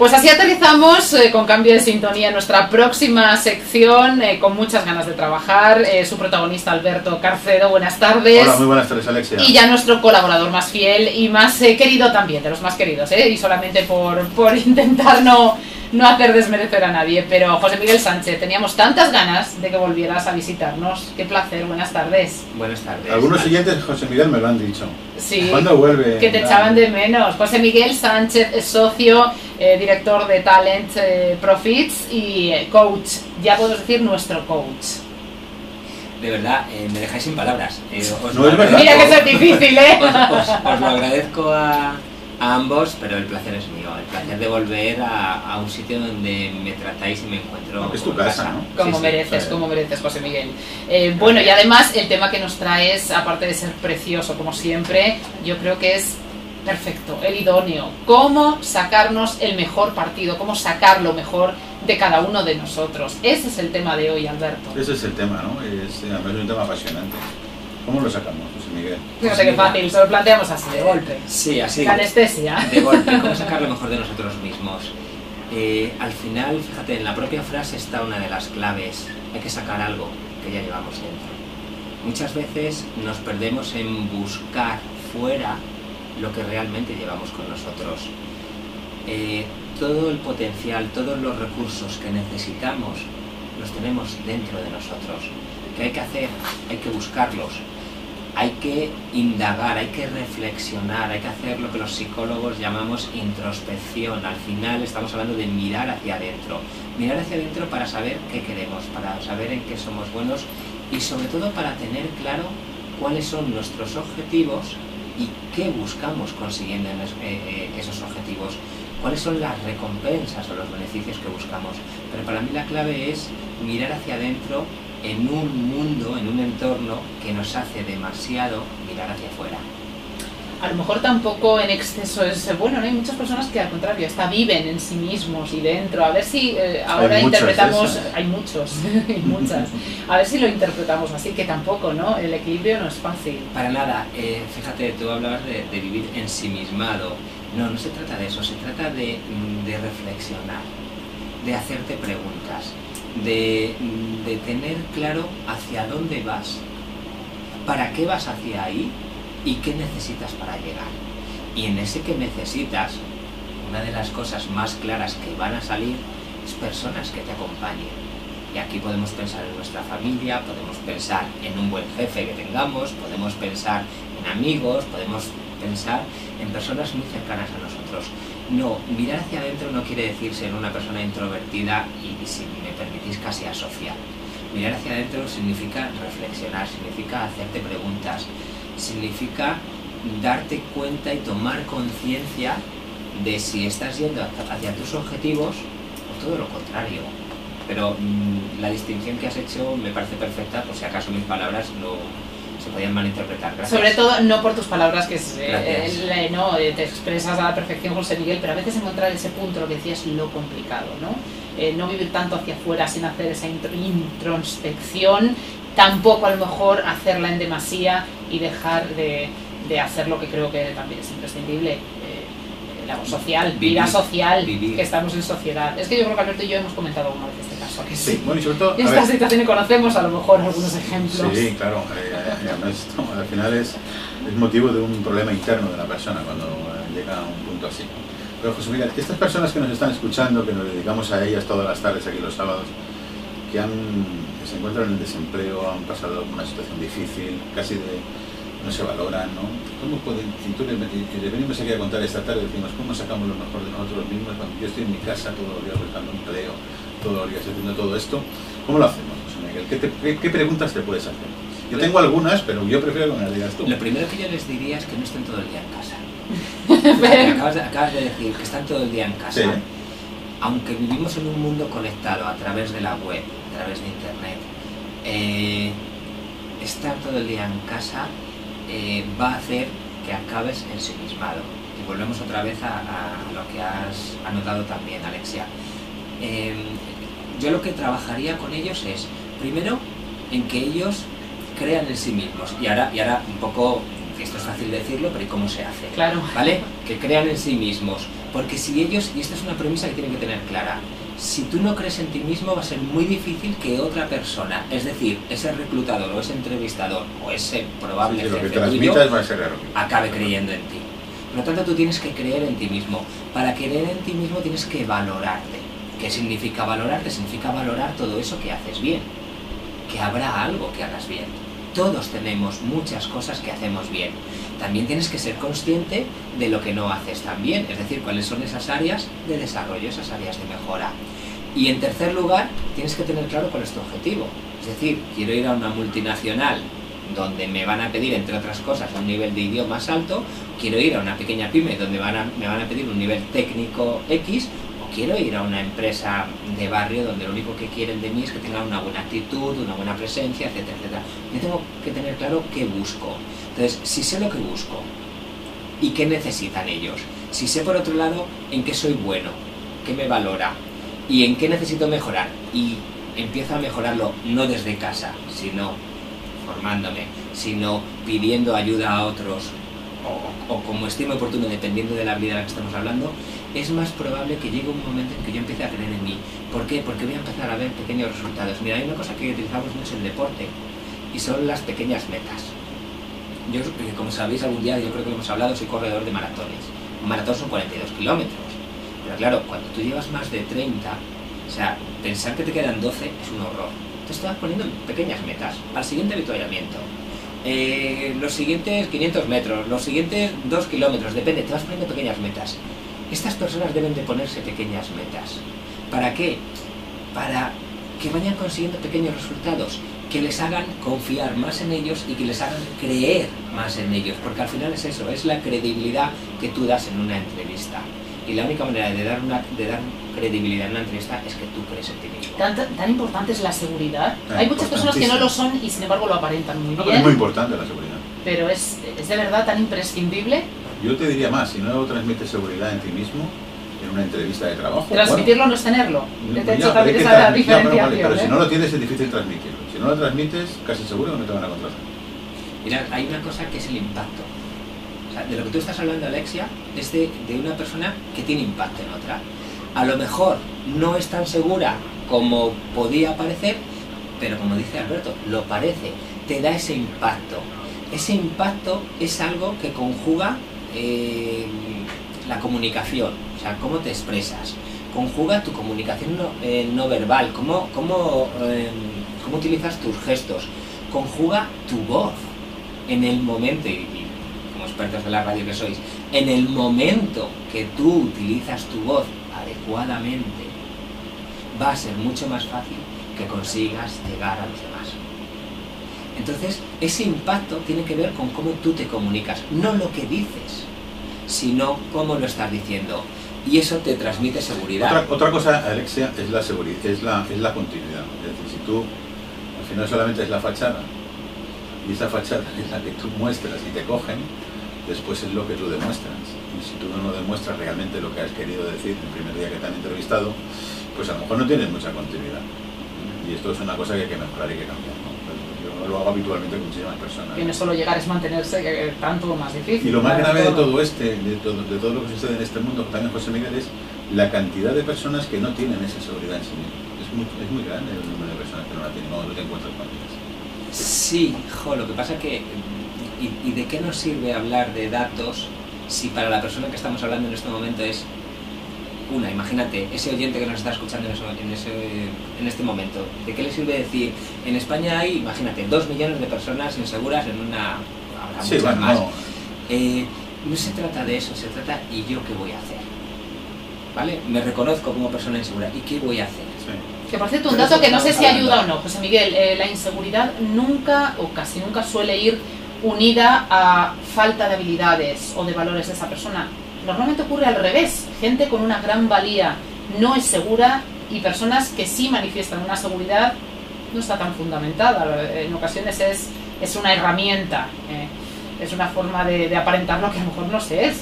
Pues así aterrizamos con cambio de sintonía en nuestra próxima sección, con muchas ganas de trabajar. Su protagonista Alberto Carcedo, buenas tardes. Hola, muy buenas tardes, Alexia. Y ya nuestro colaborador más fiel y más querido también, de los más queridos, y solamente por intentar no hacer desmerecer a nadie, pero José Miguel Sánchez, teníamos tantas ganas de que volvieras a visitarnos. Qué placer, buenas tardes. Buenas tardes. Algunos oyentes, José Miguel, me lo han dicho. Sí. ¿Cuándo vuelve? Que te echaban de menos. José Miguel Sánchez es socio, director de Talent Profits y coach. Ya podemos decir nuestro coach. De verdad, me dejáis sin palabras. No es verdad. Mira que eso es difícil, Os lo agradezco a ambos, pero el placer es mío. El placer de volver a un sitio donde me tratáis y me encuentro. No, que es tu casa, ¿no? Como Sí, mereces, sí. como mereces, José Miguel. Bueno, y además el tema que nos traes, aparte de ser precioso como siempre, yo creo que es perfecto, el idóneo. Cómo sacarnos el mejor partido, cómo sacar lo mejor de cada uno de nosotros. Ese es el tema de hoy, Alberto. Ese es el tema, ¿no? Es un tema apasionante. ¿Cómo lo sacamos, José Miguel? Fíjate qué fácil, se lo planteamos así, de golpe. Sí, así. La anestesia. De golpe, cómo sacar lo mejor de nosotros mismos. Al final, fíjate, en la propia frase está una de las claves. Hay que sacar algo que ya llevamos dentro. Muchas veces nos perdemos en buscar fuera lo que realmente llevamos con nosotros. Todo el potencial, todos los recursos que necesitamos los tenemos dentro de nosotros. ¿Qué hay que hacer? Hay que buscarlos. Hay que indagar, hay que reflexionar, hay que hacer lo que los psicólogos llamamos introspección. Al final estamos hablando de mirar hacia adentro. Mirar hacia adentro para saber qué queremos, para saber en qué somos buenos y sobre todo para tener claro cuáles son nuestros objetivos y qué buscamos consiguiendo esos objetivos. Cuáles son las recompensas o los beneficios que buscamos. Pero para mí la clave es mirar hacia adentro en un mundo, en un entorno que nos hace demasiado mirar hacia afuera. A lo mejor tampoco en exceso es bueno, ¿no? Hay muchas personas que al contrario, viven en sí mismos y dentro. A ver si ahora interpretamos... Hay muchos, hay muchas. A ver si lo interpretamos así, que tampoco, ¿no? El equilibrio no es fácil. Para nada. Fíjate, tú hablabas de vivir ensimismado. No se trata de eso, se trata de reflexionar, de hacerte preguntas, de tener claro hacia dónde vas, para qué vas hacia ahí y qué necesitas para llegar. Y en ese que necesitas, una de las cosas más claras que van a salir es personas que te acompañen. Y aquí podemos pensar en nuestra familia, podemos pensar en un buen jefe que tengamos, podemos pensar en amigos, podemos pensar en personas muy cercanas a nosotros. No, mirar hacia adentro no quiere decir ser una persona introvertida y si me permitís, casi asocial. Mirar hacia adentro significa reflexionar, significa hacerte preguntas, significa darte cuenta y tomar conciencia de si estás yendo hacia tus objetivos o todo lo contrario. Pero la distinción que has hecho me parece perfecta, por si acaso mis palabras no se podían malinterpretar. Gracias. Sobre todo, no por tus palabras, que no, te expresas a la perfección, José Miguel, pero a veces encontrar ese punto, lo que decías, lo complicado, ¿no? No vivir tanto hacia afuera sin hacer esa introspección, tampoco a lo mejor hacerla en demasía y dejar de hacer lo que creo que también es imprescindible, la social, vida social, que estamos en sociedad. Es que yo creo que Alberto y yo hemos comentado alguna vez este caso, que sí. Bueno, y sobre todo, esta situación y conocemos a lo mejor algunos ejemplos. Sí, claro. Esto, al final es motivo de un problema interno de la persona cuando llega a un punto así. Pero José Miguel, estas personas que nos están escuchando, que nos dedicamos a ellas todas las tardes aquí los sábados, que se encuentran en el desempleo, han pasado una situación difícil, casi no se valoran, ¿no? ¿Cómo pueden? Y le venimos aquí a contar esta tarde, decimos, ¿cómo sacamos lo mejor de nosotros mismos cuando yo estoy en mi casa todos los días buscando empleo, todos los días haciendo todo esto? ¿Cómo lo hacemos, José Miguel? ¿Qué preguntas te puedes hacer? Yo tengo algunas, pero yo prefiero que me las digas tú. Lo primero que yo les diría es que no estén todo el día en casa. Acabas de decir que están todo el día en casa. Sí. Aunque vivimos en un mundo conectado a través de la web, a través de internet, estar todo el día en casa va a hacer que acabes ensimismado. Y volvemos otra vez a lo que has anotado también, Alexia. Yo lo que trabajaría con ellos es, primero, en que ellos crean en sí mismos. Y ahora un poco, esto es fácil decirlo, pero ¿y cómo se hace? Claro. ¿Vale? Que crean en sí mismos. Porque si ellos, y esta es una premisa que tienen que tener clara, si tú no crees en ti mismo va a ser muy difícil que otra persona, es decir, ese reclutador o ese entrevistador o ese probable jefe tuyo, acabe creyendo en ti. Por lo tanto, tú tienes que creer en ti mismo. Para creer en ti mismo tienes que valorarte. ¿Qué significa valorarte? Significa valorar todo eso que haces bien. Que habrá algo que hagas bien. Todos tenemos muchas cosas que hacemos bien. También tienes que ser consciente de lo que no haces tan bien, es decir, cuáles son esas áreas de desarrollo, esas áreas de mejora. Y en tercer lugar, tienes que tener claro cuál es tu objetivo. Es decir, quiero ir a una multinacional donde me van a pedir, entre otras cosas, un nivel de idioma más alto, quiero ir a una pequeña pyme donde me van a pedir un nivel técnico X, o quiero ir a una empresa de barrio donde lo único que quieren de mí es que tenga una buena actitud, una buena presencia, etcétera, etcétera. Yo tengo que tener claro qué busco. Entonces, si sé lo que busco y qué necesitan ellos, si sé por otro lado en qué soy bueno, qué me valora y en qué necesito mejorar, y empiezo a mejorarlo no desde casa, sino formándome, sino pidiendo ayuda a otros o como estime oportuno, dependiendo de la habilidad de la que estamos hablando, es más probable que llegue un momento en que yo empiece a creer en mí. ¿Por qué? Porque voy a empezar a ver pequeños resultados. Mira, hay una cosa que utilizamos mucho en el deporte y son las pequeñas metas. Yo, como sabéis, algún día, yo creo que lo hemos hablado, soy corredor de maratones. Un maratón son 42 kilómetros. Pero claro, cuando tú llevas más de 30, o sea, pensar que te quedan 12 es un horror. Entonces te vas poniendo pequeñas metas al siguiente avituallamiento. Los siguientes 500 metros, los siguientes 2 kilómetros, depende, te vas poniendo pequeñas metas. Estas personas deben de ponerse pequeñas metas. ¿Para qué? Para que vayan consiguiendo pequeños resultados, que les hagan confiar más en ellos y que les hagan creer más en ellos, porque al final es eso, es la credibilidad que tú das en una entrevista. Y la única manera de dar credibilidad en una entrevista es que tú crees en ti mismo. ¿Tan importante es la seguridad? Hay muchas personas que no lo son y sin embargo lo aparentan muy bien. Es muy importante la seguridad. Pero ¿es de verdad tan imprescindible? Yo te diría más, si no transmites seguridad en ti mismo, en una entrevista de trabajo... Transmitirlo no es tenerlo. Pero si no lo tienes es difícil transmitirlo. Si no lo transmites, casi seguro que no te van a contratar. Mira, hay una cosa que es el impacto. O sea, de lo que tú estás hablando, Alexia, es de una persona que tiene impacto en otra. A lo mejor no es tan segura como podía parecer, pero como dice Alberto, lo parece, te da ese impacto. Ese impacto es algo que conjuga la comunicación, o sea, cómo te expresas, conjuga tu comunicación no verbal, cómo utilizas tus gestos, conjuga tu voz en el momento, y como expertos de la radio que sois, en el momento que tú utilizas tu voz adecuadamente, va a ser mucho más fácil que consigas llegar a los demás. Entonces, ese impacto tiene que ver con cómo tú te comunicas, no lo que dices, sino cómo lo estás diciendo. Y eso te transmite seguridad. Otra cosa, Alexia, es la seguridad, es la continuidad. Es decir, si tú, al final solamente es la fachada, y esa fachada es la que tú muestras y te cogen, después es lo que tú demuestras. Y si tú no demuestras realmente lo que has querido decir el primer día que te han entrevistado, pues a lo mejor no tienes mucha continuidad. Y esto es una cosa que hay que mejorar y que cambiar, ¿no? Yo lo hago habitualmente con muchísimas personas. Que no solo llegar es mantenerse, que tanto más difícil. Y lo más grave de todo de todo lo que sucede en este mundo, también José Miguel, es la cantidad de personas que no tienen esa seguridad en sí mismos. Es muy grande el número de personas que no la tienen, no te encuentras con ellas. Sí, lo que pasa es que, ¿y de qué nos sirve hablar de datos si para la persona que estamos hablando en este momento es imagínate, ese oyente que nos está escuchando en este momento, ¿de qué le sirve decir, en España hay, imagínate, 2 millones de personas inseguras en una... habrá muchas más. No se trata de eso, se trata ¿y yo qué voy a hacer? ¿Vale? Me reconozco como persona insegura, ¿y qué voy a hacer? Sí. Que por cierto, un dato que no sé si ayuda o no, José Miguel, la inseguridad nunca o casi nunca suele ir unida a falta de habilidades o de valores de esa persona. Normalmente ocurre al revés, gente con una gran valía no es segura y personas que sí manifiestan una seguridad no está tan fundamentada, en ocasiones es una herramienta, es una forma de aparentar lo que a lo mejor no se es.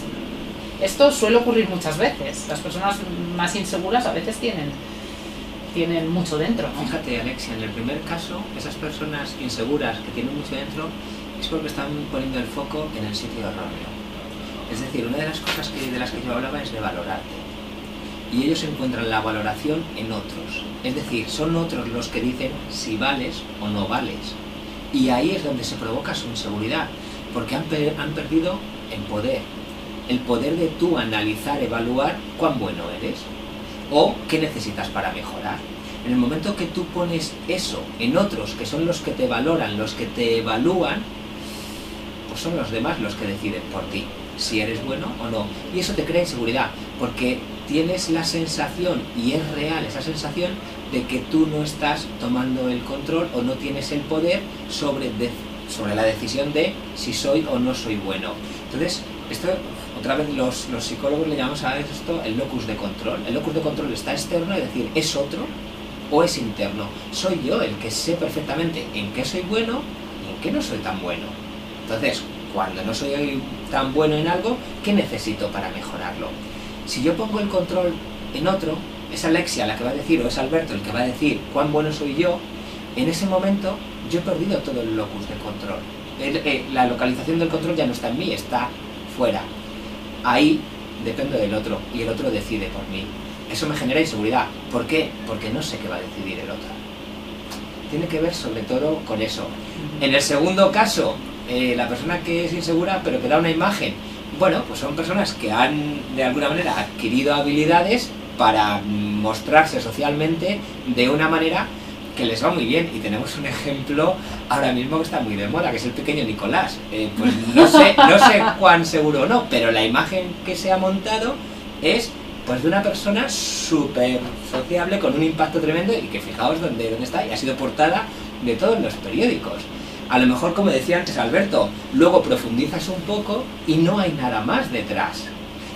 Esto suele ocurrir muchas veces, las personas más inseguras a veces tienen mucho dentro, ¿no? Fíjate, Alexia, en el primer caso, esas personas inseguras que tienen mucho dentro es porque están poniendo el foco en el sitio erróneo. Es decir, una de las cosas de las que yo hablaba es de valorarte. Y ellos encuentran la valoración en otros. Es decir, son otros los que dicen si vales o no vales. Y ahí es donde se provoca su inseguridad, porque han perdido el poder de tú analizar, evaluar cuán bueno eres o qué necesitas para mejorar. En el momento que tú pones eso en otros, que son los que te valoran, los que te evalúan, pues son los demás los que deciden por ti si eres bueno o no. Y eso te crea inseguridad, porque tienes la sensación, y es real esa sensación, de que tú no estás tomando el control o no tienes el poder sobre la decisión de si soy o no soy bueno. Entonces, esto, otra vez los psicólogos le llamamos a esto el locus de control. El locus de control está externo, es decir, es otro o es interno. Soy yo el que sé perfectamente en qué soy bueno y en qué no soy tan bueno. Entonces, cuando no soy tan bueno en algo, ¿qué necesito para mejorarlo? Si yo pongo el control en otro, es Alexia la que va a decir, o es Alberto el que va a decir cuán bueno soy yo, en ese momento yo he perdido todo el locus de control. La localización del control ya no está en mí, está fuera. Ahí dependo del otro, y el otro decide por mí. Eso me genera inseguridad. ¿Por qué? Porque no sé qué va a decidir el otro. Tiene que ver sobre todo con eso. En el segundo caso, la persona que es insegura pero que da una imagen, bueno, pues son personas que han de alguna manera adquirido habilidades para mostrarse socialmente de una manera que les va muy bien, y tenemos un ejemplo ahora mismo que está muy de moda, que es el pequeño Nicolás. Pues no sé cuán seguro o no, pero la imagen que se ha montado es pues de una persona súper sociable, con un impacto tremendo, y que fijaos dónde está, y ha sido portada de todos los periódicos. A lo mejor, como decía antes Alberto, luego profundizas un poco y no hay nada más detrás.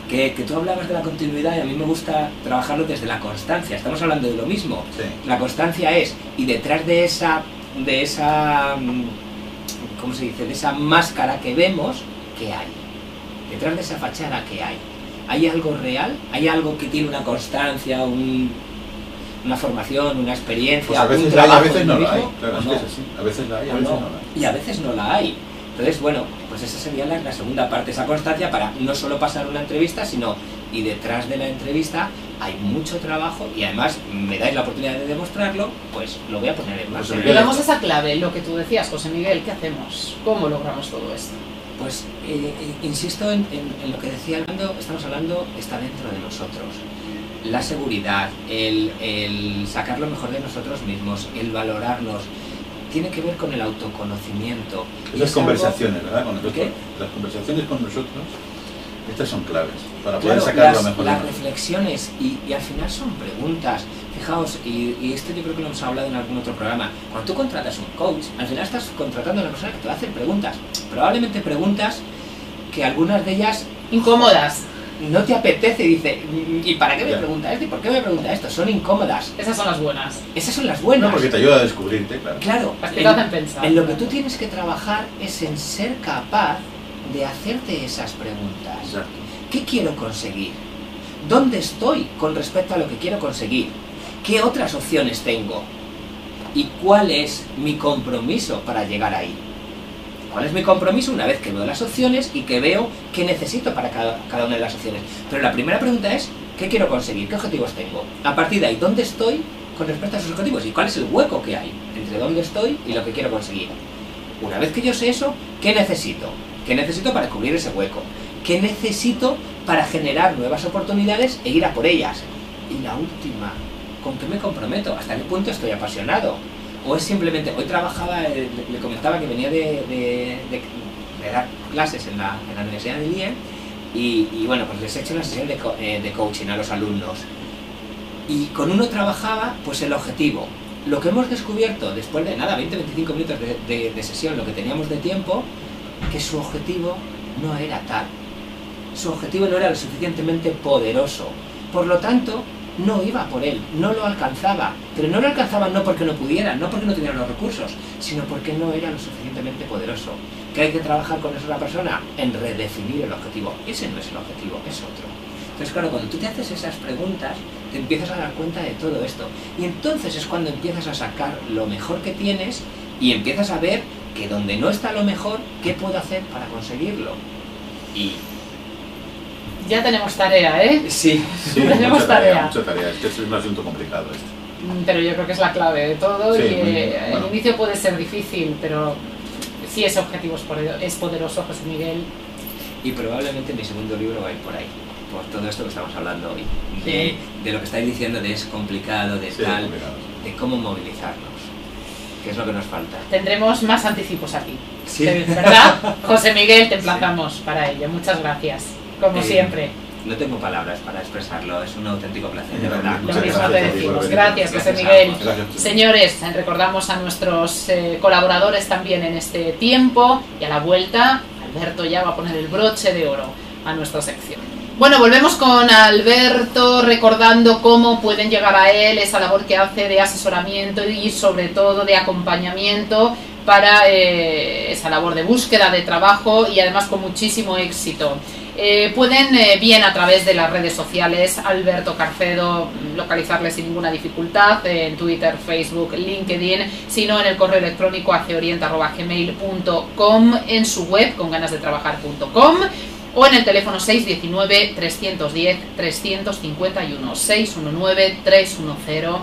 Que tú hablabas de la continuidad, y a mí me gusta trabajarlo desde la constancia. Estamos hablando de lo mismo. Sí. La constancia es, y detrás de esa ¿cómo se dice?, de esa máscara que vemos, ¿qué hay? Detrás de esa fachada, ¿qué hay? ¿Hay algo real? ¿Hay algo que tiene una constancia, una formación, una experiencia? Pues a veces un la hay, a trabajo veces no la hay. mismo, Claro, ¿o es no? que es así. A veces la hay, a veces no la hay. Y a veces no la hay. Entonces, bueno, pues esa sería la segunda parte, esa constancia, para no solo pasar una entrevista, sino, y detrás de la entrevista hay mucho trabajo, y además me dais la oportunidad de demostrarlo, pues lo voy a poner en marcha. Le damos esa clave, lo que tú decías, José Miguel, ¿qué hacemos? ¿Cómo logramos todo esto? Pues insisto en lo que decía Armando, estamos hablando, está dentro de nosotros. La seguridad, el sacar lo mejor de nosotros mismos, el valorarnos, tiene que ver con el autoconocimiento. Esas conversaciones, ¿verdad? Con nosotros, ¿qué? las conversaciones con nosotros, estas son claves para poder Claro, sacar lo mejor de las nosotros. reflexiones, y al final son preguntas. Fijaos, y esto yo creo que lo hemos hablado en algún otro programa, cuando tú contratas un coach, al final estás contratando a una persona que te va a hacer preguntas, probablemente preguntas que algunas de ellas Incómodas. no te apetece, y dice, ¿y para qué me pregunta esto? ¿Y por qué me pregunta esto? Son incómodas. Esas son las buenas. Esas son las buenas. No, porque te ayuda a descubrirte, claro. Claro, Las que te hacen pensar. en lo que tú tienes que trabajar es en ser capaz de hacerte esas preguntas. Exacto. ¿Qué quiero conseguir? ¿Dónde estoy con respecto a lo que quiero conseguir? ¿Qué otras opciones tengo? ¿Y cuál es mi compromiso para llegar ahí? ¿Cuál es mi compromiso una vez que veo las opciones y que veo qué necesito para cada una de las opciones? Pero la primera pregunta es, ¿qué quiero conseguir? ¿Qué objetivos tengo? A partir de ahí, ¿dónde estoy con respecto a esos objetivos? ¿Y cuál es el hueco que hay entre dónde estoy y lo que quiero conseguir? Una vez que yo sé eso, ¿qué necesito? ¿Qué necesito para cubrir ese hueco? ¿Qué necesito para generar nuevas oportunidades e ir a por ellas? Y la última, ¿con qué me comprometo? ¿Hasta qué punto estoy apasionado? ¿O es simplemente, hoy trabajaba, le comentaba que venía de dar clases en la Universidad de Lien, y bueno, pues les he hecho una sesión de coaching a los alumnos. Y con uno trabajaba pues el objetivo. Lo que hemos descubierto después de nada, 20-25 minutos de sesión, lo que teníamos de tiempo, que su objetivo no era tal. Su objetivo no era lo suficientemente poderoso. Por lo tanto, no iba por él, no lo alcanzaba. Pero no lo alcanzaba no porque no pudiera, no porque no tuviera los recursos, sino porque no era lo suficientemente poderoso. ¿Qué hay que trabajar con esa persona? En redefinir el objetivo. Ese no es el objetivo, es otro. Entonces, claro, cuando tú te haces esas preguntas, te empiezas a dar cuenta de todo esto. Y entonces es cuando empiezas a sacar lo mejor que tienes y empiezas a ver que donde no está lo mejor, ¿qué puedo hacer para conseguirlo? Y Ya tenemos tarea, ¿eh? Sí. Sí, Tenemos tarea. Mucha tarea. Es que es un asunto complicado esto. Pero yo creo que es la clave de todo Sí, y bueno. el inicio puede ser difícil, pero si ese objetivo es poderoso, José Miguel. Y probablemente mi segundo libro va a ir por ahí, por todo esto que estamos hablando hoy. Sí. De lo que estáis diciendo, de es complicado, de Sí, tal, complicado. de cómo movilizarnos, que es lo que nos falta. Tendremos más anticipos aquí. Sí. ¿Verdad? José Miguel, te emplazamos para ello. Muchas gracias, como siempre. No tengo palabras para expresarlo, es un auténtico placer, de Lo verdad. Lo Muchas mismo gracias te a ti por decimos. venir. Gracias, José Gracias a Miguel. ambos. Gracias, José. Señores, recordamos a nuestros colaboradores también en este tiempo y a la vuelta, Alberto ya va a poner el broche de oro a nuestra sección. Bueno, volvemos con Alberto recordando cómo pueden llegar a él, esa labor que hace de asesoramiento y sobre todo de acompañamiento para esa labor de búsqueda de trabajo y además con muchísimo éxito. Pueden bien a través de las redes sociales Alberto Carcedo localizarle sin ninguna dificultad en Twitter, Facebook, LinkedIn, sino en el correo electrónico aceorienta@gmail.com, en su web conganasdetrabajar.com o en el teléfono 619 310 351 619 310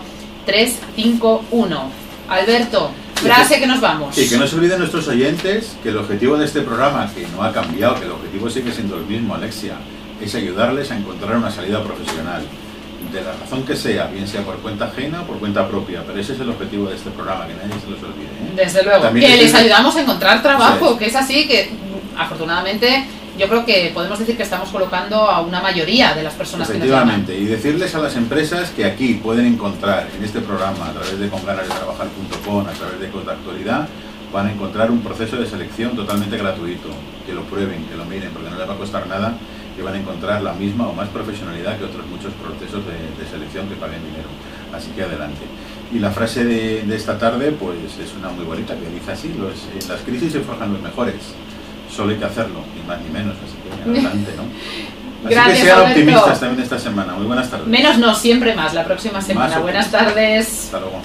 351. Alberto, frase que nos vamos. Y que no se olviden nuestros oyentes que el objetivo de este programa, que no ha cambiado, que el objetivo sigue siendo el mismo, Alexia, es ayudarles a encontrar una salida profesional, de la razón que sea, bien sea por cuenta ajena o por cuenta propia, pero ese es el objetivo de este programa, que nadie se los olvide, ¿eh? Desde luego, También que les decirles- ayudamos a encontrar trabajo, Eso es. que es así, que afortunadamente yo creo que podemos decir que estamos colocando a una mayoría de las personas que nos llaman. Efectivamente, y decirles a las empresas que aquí pueden encontrar en este programa, a través de conganasdetrabajar.com, a través de Code Actualidad, van a encontrar un proceso de selección totalmente gratuito, que lo prueben, que lo miren, porque no les va a costar nada, y van a encontrar la misma o más profesionalidad que otros muchos procesos de selección que paguen dinero. Así que adelante. Y la frase de esta tarde, pues es una muy bonita, que dice así: en las crisis se forjan los mejores. Solo hay que hacerlo, ni más ni menos, así que adelante, ¿no? Así Gracias, que sean Alberto. optimistas también esta semana. Muy buenas tardes. Menos no, siempre más, la próxima semana. Más Buenas optimistas. tardes. Hasta luego.